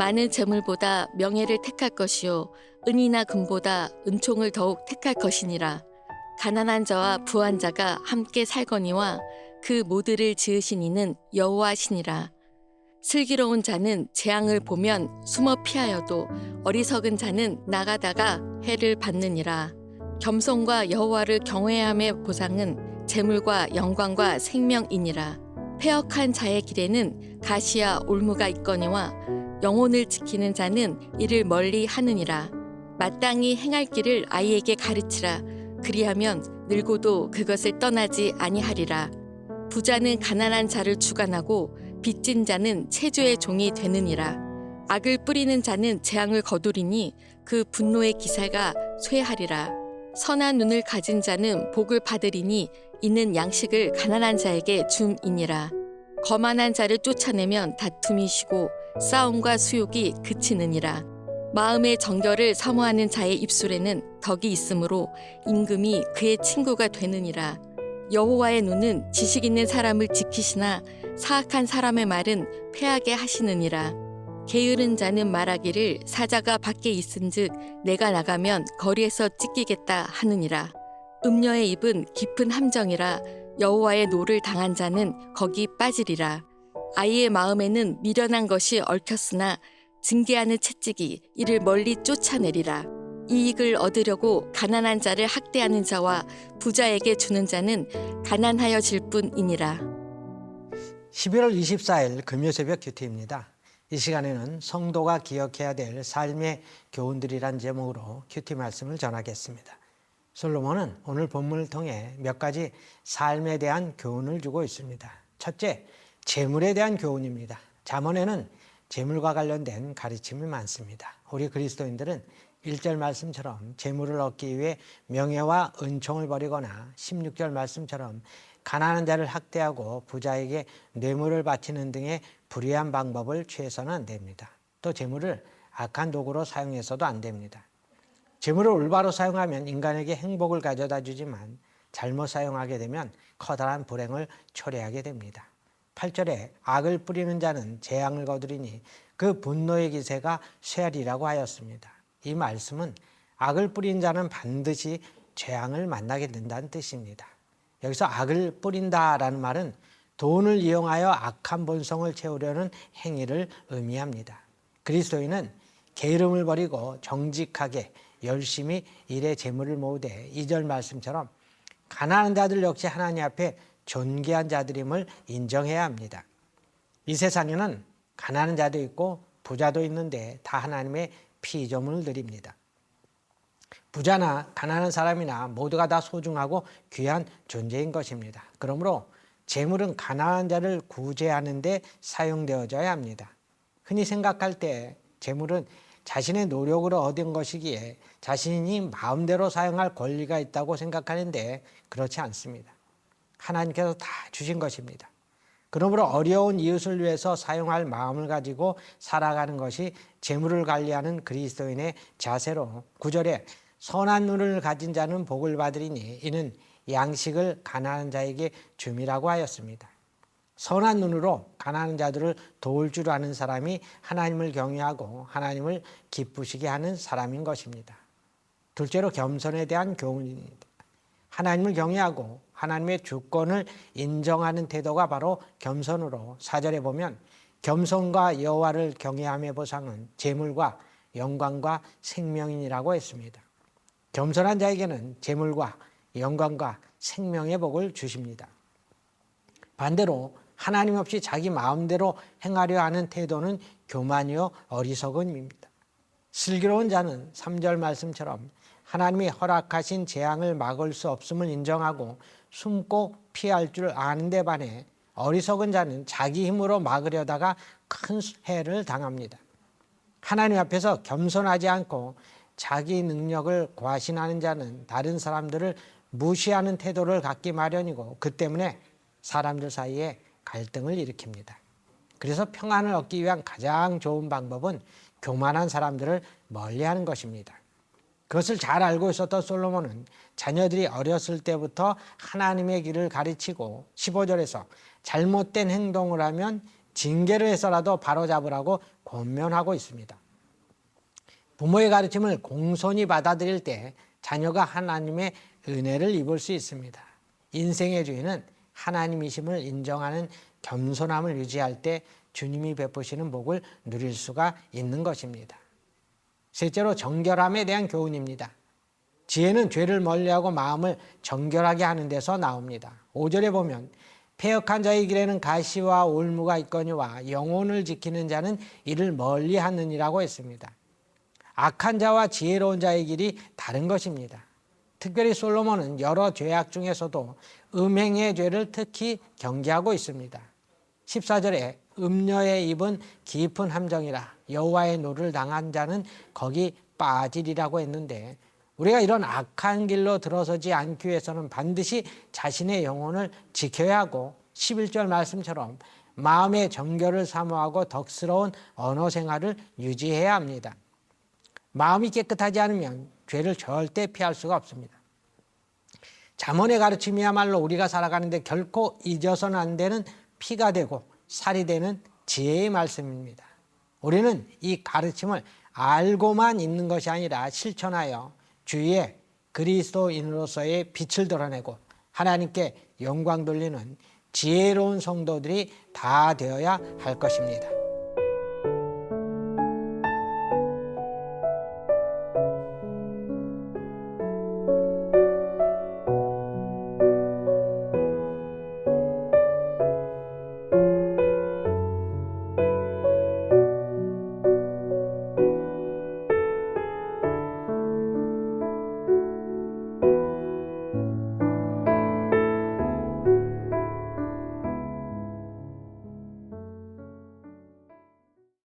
많은 재물보다 명예를 택할 것이요 은이나 금보다 은총을 더욱 택할 것이니라. 가난한 자와 부한 자가 함께 살거니와 그 모두를 지으신 이는 여호와시니라. 슬기로운 자는 재앙을 보면 숨어 피하여도 어리석은 자는 나가다가 해를 받느니라. 겸손과 여호와를 경외함의 보상은 재물과 영광과 생명이니라. 패역한 자의 길에는 가시와 올무가 있거니와 영혼을 지키는 자는 이를 멀리 하느니라. 마땅히 행할 길을 아이에게 가르치라. 그리하면 늙어도 그것을 떠나지 아니하리라. 부자는 가난한 자를 주관하고 빚진 자는 체주의 종이 되느니라. 악을 뿌리는 자는 재앙을 거두리니 그 분노의 기사가 쇠하리라. 선한 눈을 가진 자는 복을 받으리니 이는 양식을 가난한 자에게 줌이니라. 거만한 자를 쫓아내면 다툼이 쉬고 싸움과 수욕이 그치느니라. 마음의 정결을 사모하는 자의 입술에는 덕이 있으므로 임금이 그의 친구가 되느니라. 여호와의 눈은 지식 있는 사람을 지키시나 사악한 사람의 말은 패하게 하시느니라. 게으른 자는 말하기를 사자가 밖에 있은즉 내가 나가면 거리에서 찢기겠다 하느니라. 음녀의 입은 깊은 함정이라 여호와의 노를 당한 자는 거기 빠지리라. 아이의 마음에는 미련한 것이 얽혔으나 징계하는 채찍이 이를 멀리 쫓아내리라. 이익을 얻으려고 가난한 자를 학대하는 자와 부자에게 주는 자는 가난하여질 뿐이니라. 11월 24일 금요새벽 큐티입니다. 이 시간에는 성도가 기억해야 될 삶의 교훈들이란 제목으로 큐티 말씀을 전하겠습니다. 솔로몬은 오늘 본문을 통해 몇 가지 삶에 대한 교훈을 주고 있습니다. 첫째, 재물에 대한 교훈입니다. 잠언에는 재물과 관련된 가르침이 많습니다. 우리 그리스도인들은 1절 말씀처럼 재물을 얻기 위해 명예와 은총을 버리거나 16절 말씀처럼 가난한 자를 학대하고 부자에게 뇌물을 바치는 등의 불의한 방법을 취해서는 안 됩니다. 또 재물을 악한 도구로 사용해서도 안 됩니다. 재물을 올바로 사용하면 인간에게 행복을 가져다 주지만 잘못 사용하게 되면 커다란 불행을 초래하게 됩니다. 8절에 악을 뿌리는 자는 재앙을 거두리니 그 분노의 기세가 쇠하리라고 하였습니다. 이 말씀은 악을 뿌린 자는 반드시 재앙을 만나게 된다는 뜻입니다. 여기서 악을 뿌린다라는 말은 돈을 이용하여 악한 본성을 채우려는 행위를 의미합니다. 그리스도인은 게으름을 버리고 정직하게 열심히 일에 재물을 모으되 2절 말씀처럼 가난한 자들 역시 하나님 앞에 존귀한 자들임을 인정해야 합니다. 이 세상에는 가난한 자도 있고 부자도 있는데 다 하나님의 피조물을 드립니다. 부자나 가난한 사람이나 모두가 다 소중하고 귀한 존재인 것입니다. 그러므로 재물은 가난한 자를 구제하는 데 사용되어져야 합니다. 흔히 생각할 때 재물은 자신의 노력으로 얻은 것이기에 자신이 마음대로 사용할 권리가 있다고 생각하는데 그렇지 않습니다. 하나님께서 다 주신 것입니다. 그러므로 어려운 이웃을 위해서 사용할 마음을 가지고 살아가는 것이 재물을 관리하는 그리스도인의 자세로 9절에 선한 눈을 가진 자는 복을 받으리니 이는 양식을 가난한 자에게 줌이라고 하였습니다. 선한 눈으로 가난한 자들을 도울 줄 아는 사람이 하나님을 경외하고 하나님을 기쁘시게 하는 사람인 것입니다. 둘째로 겸손에 대한 교훈입니다. 하나님을 경외하고 하나님의 주권을 인정하는 태도가 바로 겸손으로 4절에 보면 겸손과 여호와를 경외함의 보상은 재물과 영광과 생명이라고 했습니다. 겸손한 자에게는 재물과 영광과 생명의 복을 주십니다. 반대로 하나님 없이 자기 마음대로 행하려 하는 태도는 교만이요 어리석음입니다. 슬기로운 자는 3절 말씀처럼 하나님이 허락하신 재앙을 막을 수 없음을 인정하고 숨고 피할 줄 아는데 반해 어리석은 자는 자기 힘으로 막으려다가 큰 해를 당합니다. 하나님 앞에서 겸손하지 않고 자기 능력을 과신하는 자는 다른 사람들을 무시하는 태도를 갖기 마련이고 그 때문에 사람들 사이에 갈등을 일으킵니다. 그래서 평안을 얻기 위한 가장 좋은 방법은 교만한 사람들을 멀리하는 것입니다. 그것을 잘 알고 있었던 솔로몬은 자녀들이 어렸을 때부터 하나님의 길을 가르치고 15절에서 잘못된 행동을 하면 징계를 해서라도 바로잡으라고 권면하고 있습니다. 부모의 가르침을 공손히 받아들일 때 자녀가 하나님의 은혜를 입을 수 있습니다. 인생의 주인은 하나님이심을 인정하는 겸손함을 유지할 때 주님이 베푸시는 복을 누릴 수가 있는 것입니다. 셋째로 정결함에 대한 교훈입니다. 지혜는 죄를 멀리하고 마음을 정결하게 하는 데서 나옵니다. 5절에 보면 패역한 자의 길에는 가시와 올무가 있거니와 영혼을 지키는 자는 이를 멀리하느니라고 했습니다. 악한 자와 지혜로운 자의 길이 다른 것입니다. 특별히 솔로몬은 여러 죄악 중에서도 음행의 죄를 특히 경계하고 있습니다. 14절에 음녀의 입은 깊은 함정이라 여호와의 노를 당한 자는 거기 빠지리라고 했는데, 우리가 이런 악한 길로 들어서지 않기 위해서는 반드시 자신의 영혼을 지켜야 하고 11절 말씀처럼 마음의 정결을 사모하고 덕스러운 언어 생활을 유지해야 합니다. 마음이 깨끗하지 않으면 죄를 절대 피할 수가 없습니다. 잠언의 가르침이야말로 우리가 살아가는데 결코 잊어서는 안 되는 피가 되고 살이 되는 지혜의 말씀입니다. 우리는 이 가르침을 알고만 있는 것이 아니라 실천하여 주위에 그리스도인으로서의 빛을 드러내고 하나님께 영광 돌리는 지혜로운 성도들이 다 되어야 할 것입니다.